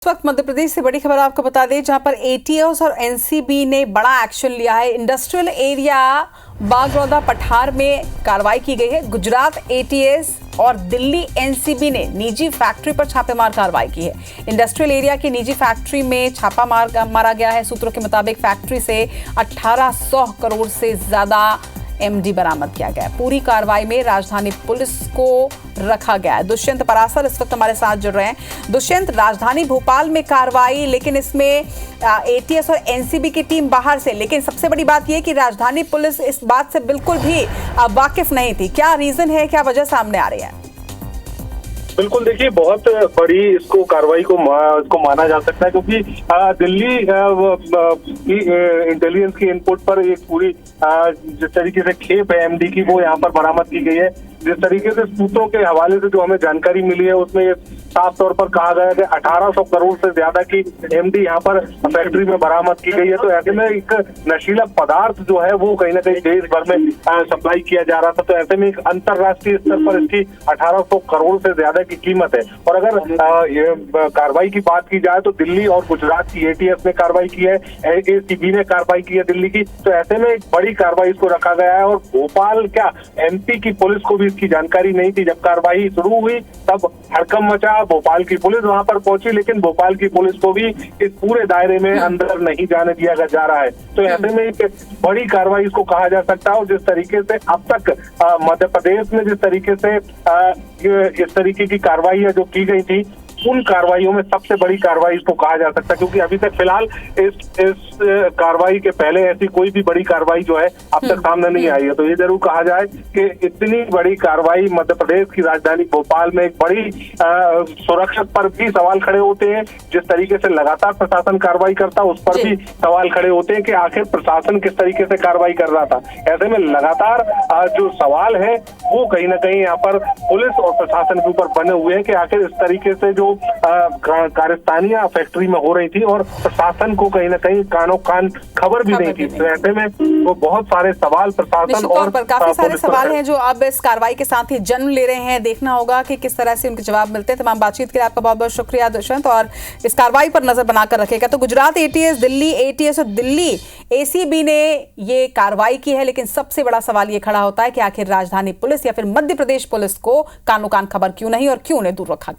इस वक्त मध्य प्रदेश से बड़ी खबर आपको बता दें, जहां पर एटीएस और एनसीबी ने बड़ा एक्शन लिया है। इंडस्ट्रियल एरिया बागरौदा पठार में कार्रवाई की गई है। गुजरात एटीएस और दिल्ली एनसीबी ने निजी फैक्ट्री पर छापेमार कार्रवाई की है। इंडस्ट्रियल एरिया की निजी फैक्ट्री में छापा मारा गया है। सूत्रों के मुताबिक फैक्ट्री से 1800 करोड़ से ज्यादा एमडी बरामद किया गया है। पूरी कार्रवाई में राजधानी पुलिस को रखा गया है। दुष्यंत परासर इस वक्त हमारे साथ जुड़ रहे हैं। दुष्यंत, राजधानी भोपाल में कार्रवाई, लेकिन इसमें एटीएस और एनसीबी की टीम बाहर से, लेकिन सबसे बड़ी बात यह कि राजधानी पुलिस इस बात से बिल्कुल भी वाकिफ नहीं थी। क्या रीजन है, क्या वजह सामने आ रही है? बिल्कुल, देखिए, बहुत बड़ी इसको कार्रवाई को माना जा सकता है, क्योंकि दिल्ली इंटेलिजेंस की इनपुट पर एक पूरी जिस तरीके से खेप है एमडी की, वो यहाँ पर बरामद की गई है। जिस तरीके से सूत्रों के हवाले से जो हमें जानकारी मिली है, उसमें ये साफ तौर पर कहा गया है कि 1800 करोड़ से ज्यादा की एमडी यहाँ पर फैक्ट्री में बरामद की गई है। तो ऐसे में एक नशीला पदार्थ जो है वो कहीं ना कहीं देश भर में सप्लाई किया जा रहा था। तो ऐसे में एक अंतरराष्ट्रीय स्तर पर इसकी 1800 करोड़ से ज्यादा की कीमत है। और अगर कार्रवाई की बात की जाए तो दिल्ली और गुजरात की एटीएस ने कार्रवाई की है, एसीबी ने कार्रवाई की है दिल्ली की। तो ऐसे में एक बड़ी कार्रवाई इसको रखा गया है। और भोपाल क्या एमपी की पुलिस को भी इसकी जानकारी नहीं थी। जब कार्रवाई शुरू हुई तब हड़कंप मचा, भोपाल की पुलिस वहां पर पहुंची, लेकिन भोपाल की पुलिस को भी इस पूरे दायरे में अंदर नहीं जाने दिया जा रहा है। तो ऐसे में एक बड़ी कार्रवाई इसको कहा जा सकता है। और जिस तरीके से अब तक मध्य प्रदेश में जिस तरीके से इस तरीके की कार्रवाई जो की गई थी, उन कार्रवाइयों में सबसे बड़ी कार्रवाई इसको कहा जा सकता है, क्योंकि अभी तक फिलहाल इस कार्रवाई के पहले ऐसी कोई भी बड़ी कार्रवाई जो है अब तक सामने नहीं आई है। तो ये जरूर कहा जाए कि इतनी बड़ी कार्रवाई मध्य प्रदेश की राजधानी भोपाल में एक बड़ी सुरक्षा पर भी सवाल खड़े होते हैं। जिस तरीके से लगातार प्रशासन कार्रवाई करता है, उस पर भी सवाल खड़े होते हैं कि आखिर प्रशासन किस तरीके से कार्रवाई कर रहा था। ऐसे में लगातार जो सवाल है वो कहीं ना कहीं यहाँ पर पुलिस और प्रशासन के ऊपर बने हुए हैं कि आखिर इस तरीके से जो कारस्तानियां फैक्ट्री में हो रही थी और प्रशासन को कहीं ना कहीं कानों कान खबर भी नहीं थी। तो ऐसे में वो बहुत सारे सवाल प्रशासन और काफी सारे सवाल हैं जो अब इस कार्रवाई के साथ ही जन्म ले रहे हैं। देखना होगा कि किस तरह से उनके जवाब मिलते हैं। तमाम बातचीत के लिए आपका बहुत बहुत शुक्रिया दुष्यंत, और इस कार्रवाई पर नजर बनाकर रखेगा। तो गुजरात एटीएस, दिल्ली एटीएस और दिल्ली एसीबी ने ये कार्रवाई की है, लेकिन सबसे बड़ा सवाल ये खड़ा होता है कि आखिर राजधानी पुलिस या फिर मध्य प्रदेश पुलिस को कानों कान खबर क्यों नहीं और क्यों उन्हें दूर रखा गया।